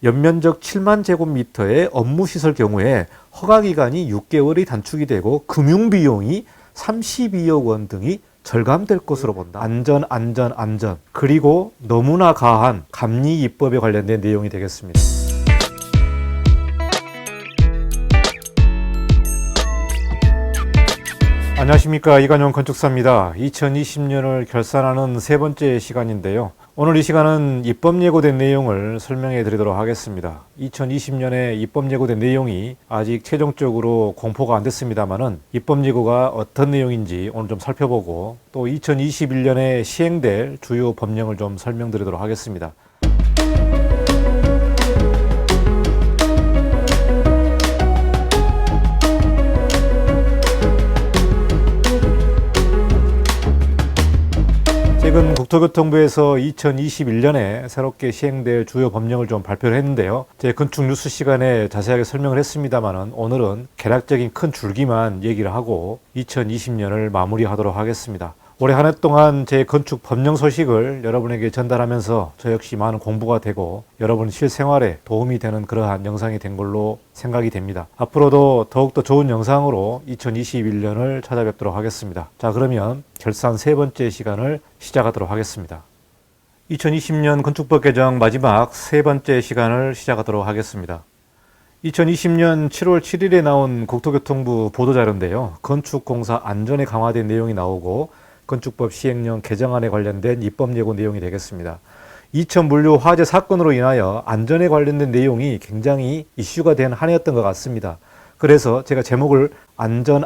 연면적 7만 제곱미터의 업무시설 경우에 허가기간이 6개월이 단축이 되고 금융비용이 32억 원 등이 절감될 것으로 본다. 안전. 그리고 너무나 가한 감리 입법에 관련된 내용이 되겠습니다. 안녕하십니까, 이관용 건축사입니다. 2020년을 결산하는 세 번째 시간인데요. 오늘 이 시간은 입법 예고된 내용을 설명해 드리도록 하겠습니다. 2020년에 입법 예고된 내용이 아직 최종적으로 공포가 안 됐습니다만은 입법 예고가 어떤 내용인지 오늘 좀 살펴보고 또 2021년에 시행될 주요 법령을 좀 설명드리도록 하겠습니다. 최근 국토교통부에서 2021년에 새롭게 시행될 주요 법령을 좀 발표를 했는데요. 제 건축 뉴스 시간에 자세하게 설명을 했습니다만은 오늘은 개략적인 큰 줄기만 얘기를 하고 2020년을 마무리하도록 하겠습니다. 올해 한 해 동안 제 건축 법령 소식을 여러분에게 전달하면서 저 역시 많은 공부가 되고 여러분 실생활에 도움이 되는 그러한 영상이 된 걸로 생각이 됩니다. 앞으로도 더욱더 좋은 영상으로 2021년을 찾아뵙도록 하겠습니다. 자, 그러면 결산 세 번째 시간을 시작하도록 하겠습니다. 2020년 건축법 개정 마지막 세 번째 시간을 시작하도록 하겠습니다. 2020년 7월 7일에 나온 국토교통부 보도자료인데요. 건축공사 안전에 강화된 내용이 나오고 건축법 시행령 개정안에 관련된 입법 예고 내용이 되겠습니다. 이천 물류 화재 사건으로 인하여 안전에 관련된 내용이 굉장히 이슈가 된 한 해였던 것 같습니다. 그래서 제가 제목을 안전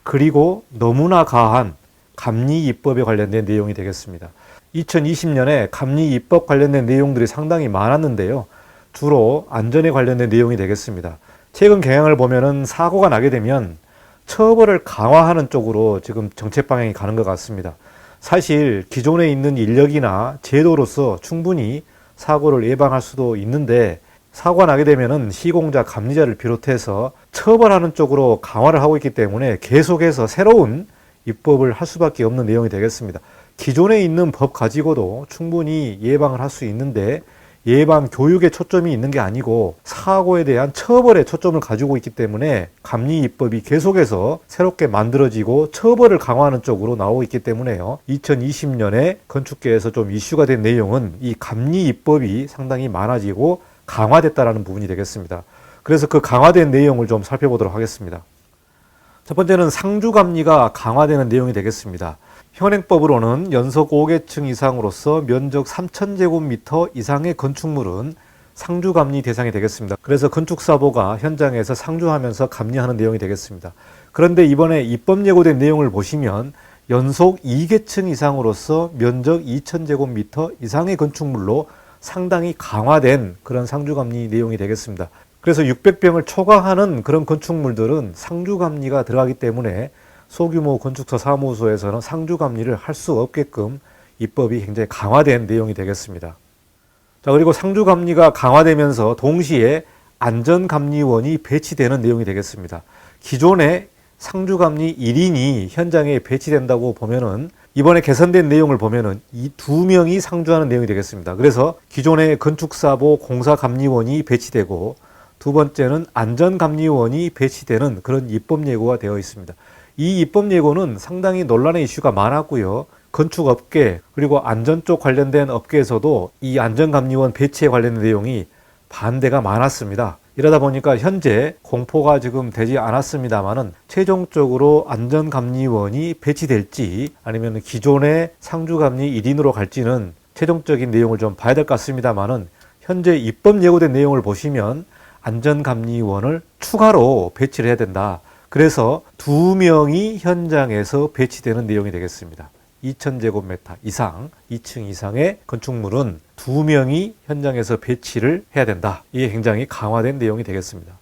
그리고 너무나 가한 감리 입법에 관련된 내용이 되겠습니다. 2020년에 감리 입법 관련된 내용들이 상당히 많았는데요. 주로 안전에 관련된 내용이 되겠습니다. 최근 경향을 보면은 사고가 나게 되면 처벌을 강화하는 쪽으로 지금 정책 방향이 가는 것 같습니다. 사실 기존에 있는 인력이나 제도로서 충분히 사고를 예방할 수도 있는데 사고가 나게 되면은 시공자, 감리자를 비롯해서 처벌하는 쪽으로 강화를 하고 있기 때문에 계속해서 새로운 입법을 할 수밖에 없는 내용이 되겠습니다. 기존에 있는 법 가지고도 충분히 예방을 할 수 있는데 예방 교육에 초점이 있는 게 아니고 사고에 대한 처벌에 초점을 가지고 있기 때문에 감리 입법이 계속해서 새롭게 만들어지고 처벌을 강화하는 쪽으로 나오고 있기 때문에요. 2020년에 건축계에서 좀 이슈가 된 내용은 이 감리 입법이 상당히 많아지고 강화됐다라는 부분이 되겠습니다. 그래서 그 강화된 내용을 좀 살펴보도록 하겠습니다. 첫 번째는 상주감리가 강화되는 내용이 되겠습니다. 현행법으로는 연속 5계층 이상으로서 면적 3,000제곱미터 이상의 건축물은 상주감리 대상이 되겠습니다. 그래서 건축사보가 현장에서 상주하면서 감리하는 내용이 되겠습니다. 그런데 이번에 입법 예고된 내용을 보시면 연속 2계층 이상으로서 면적 2,000제곱미터 이상의 건축물로 상당히 강화된 그런 상주감리 내용이 되겠습니다. 그래서 600평을 초과하는 그런 건축물들은 상주감리가 들어가기 때문에 소규모 건축사 사무소에서는 상주감리를 할 수 없게끔 입법이 굉장히 강화된 내용이 되겠습니다. 자, 그리고 상주감리가 강화되면서 동시에 안전감리원이 배치되는 내용이 되겠습니다. 기존에 상주감리 1인이 현장에 배치된다고 보면은 이번에 개선된 내용을 보면은 이 2명이 상주하는 내용이 되겠습니다. 그래서 기존의 건축사보 공사감리원이 배치되고 두 번째는 안전감리원이 배치되는 그런 입법 예고가 되어 있습니다. 이 입법 예고는 상당히 논란의 이슈가 많았고요. 건축업계 그리고 안전 쪽 관련된 업계에서도 이 안전감리원 배치에 관련된 내용이 반대가 많았습니다. 이러다 보니까 현재 공포가 지금 되지 않았습니다만은 최종적으로 안전감리원이 배치될지 아니면 기존의 상주감리 1인으로 갈지는 최종적인 내용을 좀 봐야 될 것 같습니다만은 현재 입법 예고된 내용을 보시면 안전감리원을 추가로 배치를 해야 된다. 그래서 2명이 현장에서 배치되는 내용이 되겠습니다. 2,000제곱미터 이상, 2층 이상의 건축물은 2명이 현장에서 배치를 해야 된다. 이게 굉장히 강화된 내용이 되겠습니다.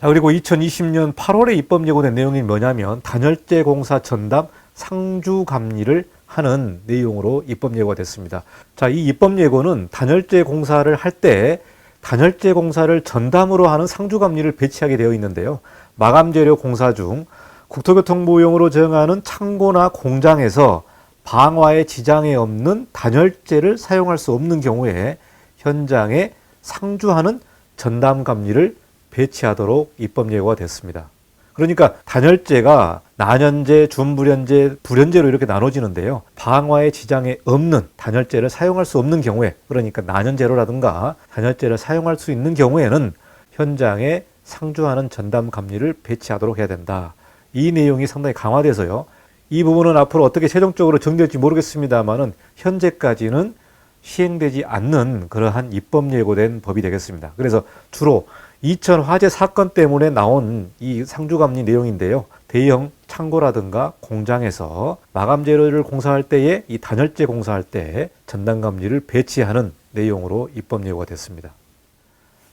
자, 그리고 2020년 8월에 입법 예고된 내용이 뭐냐면 단열재 공사 전담 상주감리를 하는 내용으로 입법 예고가 됐습니다. 자, 이 입법 예고는 단열재 공사를 할 때 단열재 공사를 전담으로 하는 상주감리를 배치하게 되어 있는데요. 마감재료 공사 중 국토교통부용으로 정하는 창고나 공장에서 방화에 지장이 없는 단열재를 사용할 수 없는 경우에 현장에 상주하는 전담감리를 배치하도록 입법 예고가 됐습니다. 그러니까 단열재가 난연재, 준불연재, 불연재로 이렇게 나눠지는데요. 방화에 지장이 없는 단열재를 사용할 수 없는 경우에, 그러니까 난연재로라든가 단열재를 사용할 수 있는 경우에는 현장에 상주하는 전담감리를 배치하도록 해야 된다. 이 내용이 상당히 강화돼서요. 이 부분은 앞으로 어떻게 최종적으로 정리될지 모르겠습니다만은 현재까지는 시행되지 않는 그러한 입법 예고된 법이 되겠습니다. 그래서 주로 이천 화재 사건 때문에 나온 이 상주감리 내용인데요. 대형 창고라든가 공장에서 마감 재료를 공사할 때에 이 단열재 공사할 때 전담감리를 배치하는 내용으로 입법 예고가 됐습니다.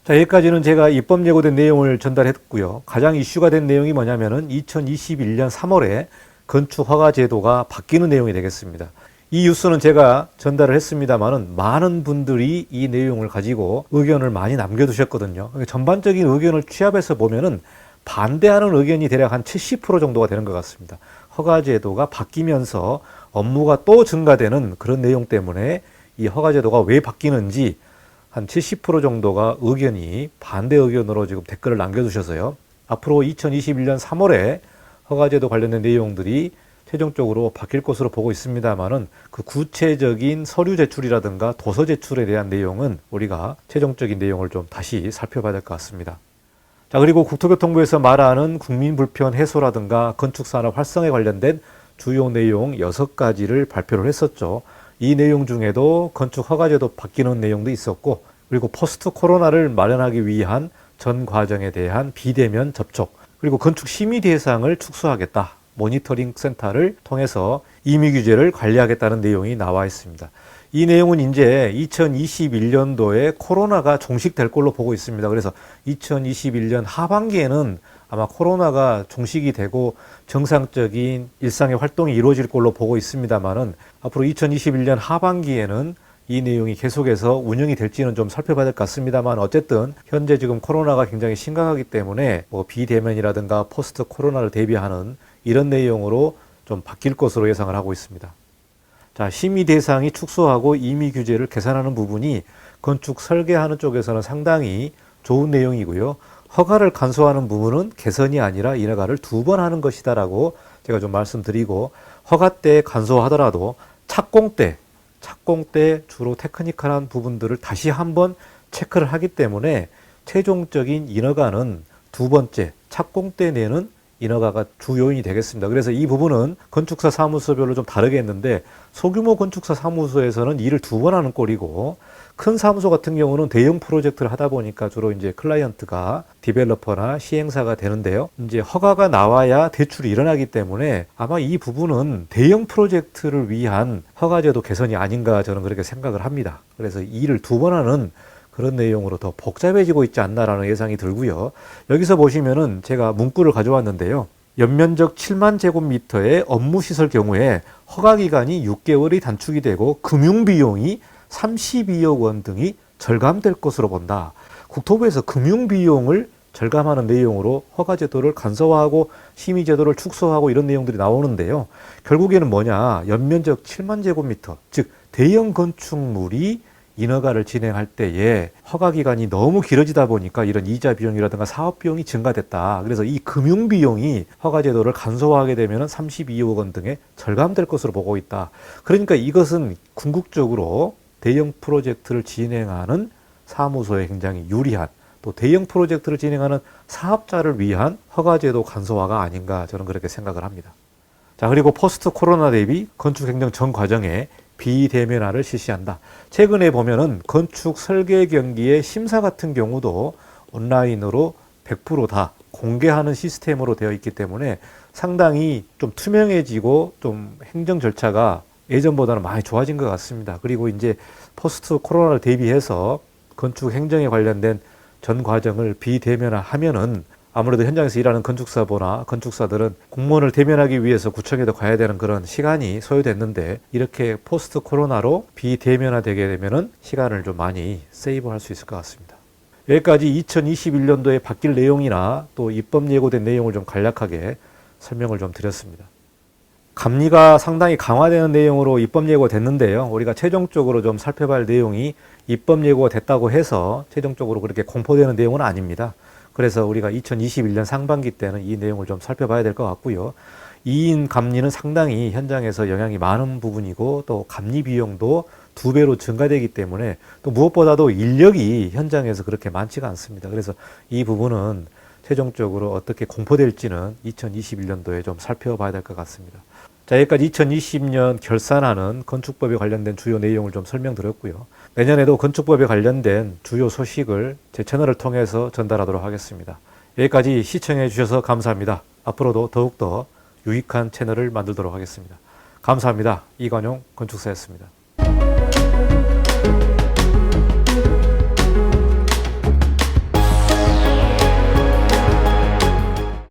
자, 여기까지는 제가 입법 예고된 내용을 전달했고요. 가장 이슈가 된 내용이 뭐냐면은 2021년 3월에 건축 허가 제도가 바뀌는 내용이 되겠습니다. 이 뉴스는 제가 전달을 했습니다만은 많은 분들이 이 내용을 가지고 의견을 많이 남겨두셨거든요. 전반적인 의견을 취합해서 보면은 반대하는 의견이 대략 한 70% 정도가 되는 것 같습니다. 허가 제도가 바뀌면서 업무가 또 증가되는 그런 내용 때문에 이 허가 제도가 왜 바뀌는지 한 70% 정도가 의견이 반대 의견으로 지금 댓글을 남겨주셔서요. 앞으로 2021년 3월에 허가제도 관련된 내용들이 최종적으로 바뀔 것으로 보고 있습니다만은 그 구체적인 서류 제출이라든가 도서 제출에 대한 내용은 우리가 최종적인 내용을 좀 다시 살펴봐야 될 것 같습니다. 자, 그리고 국토교통부에서 말하는 국민 불편 해소라든가 건축산업 활성에 관련된 주요 내용 6가지를 발표를 했었죠. 이 내용 중에도 건축 허가제도 바뀌는 내용도 있었고, 그리고 포스트 코로나를 마련하기 위한 전 과정에 대한 비대면 접촉, 그리고 건축 심의 대상을 축소하겠다. 모니터링 센터를 통해서 임의 규제를 관리하겠다는 내용이 나와 있습니다. 이 내용은 이제 2021년도에 코로나가 종식될 걸로 보고 있습니다. 그래서 2021년 하반기에는 아마 코로나가 종식이 되고 정상적인 일상의 활동이 이루어질 걸로 보고 있습니다만은 앞으로 2021년 하반기에는 이 내용이 계속해서 운영이 될지는 좀 살펴봐야 될 것 같습니다만 어쨌든 현재 지금 코로나가 굉장히 심각하기 때문에 뭐 비대면이라든가 포스트 코로나를 대비하는 이런 내용으로 좀 바뀔 것으로 예상을 하고 있습니다. 자, 심의 대상이 축소하고 임의 규제를 개선하는 부분이 건축 설계하는 쪽에서는 상당히 좋은 내용이고요. 허가를 간소화하는 부분은 개선이 아니라 이 허가를 2번 하는 것이다라고 제가 좀 말씀드리고, 허가 때 간소화하더라도 착공 때 주로 테크니컬한 부분들을 다시 한번 체크를 하기 때문에 최종적인 인허가는 2번째 착공 때 내는 인허가가 주 요인이 되겠습니다. 그래서 이 부분은 건축사 사무소별로 좀 다르게 했는데, 소규모 건축사 사무소에서는 일을 2번 하는 꼴이고, 큰 사무소 같은 경우는 대형 프로젝트를 하다 보니까 주로 이제 클라이언트가 디벨로퍼나 시행사가 되는데요. 이제 허가가 나와야 대출이 일어나기 때문에 아마 이 부분은 대형 프로젝트를 위한 허가제도 개선이 아닌가 저는 그렇게 생각을 합니다. 그래서 일을 2번 하는 그런 내용으로 더 복잡해지고 있지 않나라는 예상이 들고요. 여기서 보시면은 제가 문구를 가져왔는데요. 연면적 7만 제곱미터의 업무시설 경우에 허가기간이 6개월이 단축이 되고 금융비용이 32억 원 등이 절감될 것으로 본다. 국토부에서 금융비용을 절감하는 내용으로 허가제도를 간소화하고 심의제도를 축소하고 이런 내용들이 나오는데요. 결국에는 뭐냐, 연면적 7만 제곱미터, 즉 대형 건축물이 인허가를 진행할 때에 허가기간이 너무 길어지다 보니까 이런 이자 비용이라든가 사업 비용이 증가됐다. 그래서 이 금융 비용이 허가제도를 간소화하게 되면 32억 원 등에 절감될 것으로 보고 있다. 그러니까 이것은 궁극적으로 대형 프로젝트를 진행하는 사무소에 굉장히 유리한, 또 대형 프로젝트를 진행하는 사업자를 위한 허가제도 간소화가 아닌가 저는 그렇게 생각을 합니다. 자, 그리고 포스트 코로나 대비 건축행정 전 과정에 비대면화를 실시한다. 최근에 보면은 건축 설계 경기의 심사 같은 경우도 온라인으로 100% 다 공개하는 시스템으로 되어 있기 때문에 상당히 좀 투명해지고 좀 행정 절차가 예전보다는 많이 좋아진 것 같습니다. 그리고 이제 포스트 코로나를 대비해서 건축 행정에 관련된 전 과정을 비대면화하면은 아무래도 현장에서 일하는 건축사보나 건축사들은 공무원을 대면하기 위해서 구청에도 가야 되는 그런 시간이 소요됐는데, 이렇게 포스트 코로나로 비대면화되게 되면은 시간을 좀 많이 세이브할 수 있을 것 같습니다. 여기까지 2021년도에 바뀔 내용이나 또 입법 예고된 내용을 좀 간략하게 설명을 좀 드렸습니다. 감리가 상당히 강화되는 내용으로 입법 예고가 됐는데요. 우리가 최종적으로 좀 살펴봐야 할 내용이 입법 예고가 됐다고 해서 최종적으로 그렇게 공포되는 내용은 아닙니다. 그래서 우리가 2021년 상반기 때는 이 내용을 좀 살펴봐야 될 것 같고요. 2인 감리는 상당히 현장에서 영향이 많은 부분이고 또 감리 비용도 2배로 증가되기 때문에 또 무엇보다도 인력이 현장에서 그렇게 많지가 않습니다. 그래서 이 부분은 최종적으로 어떻게 공포될지는 2021년도에 좀 살펴봐야 될 것 같습니다. 자, 여기까지 2020년 결산하는 건축법에 관련된 주요 내용을 좀 설명드렸고요. 내년에도 건축법에 관련된 주요 소식을 제 채널을 통해서 전달하도록 하겠습니다. 여기까지 시청해 주셔서 감사합니다. 앞으로도 더욱더 유익한 채널을 만들도록 하겠습니다. 감사합니다. 이관용 건축사였습니다.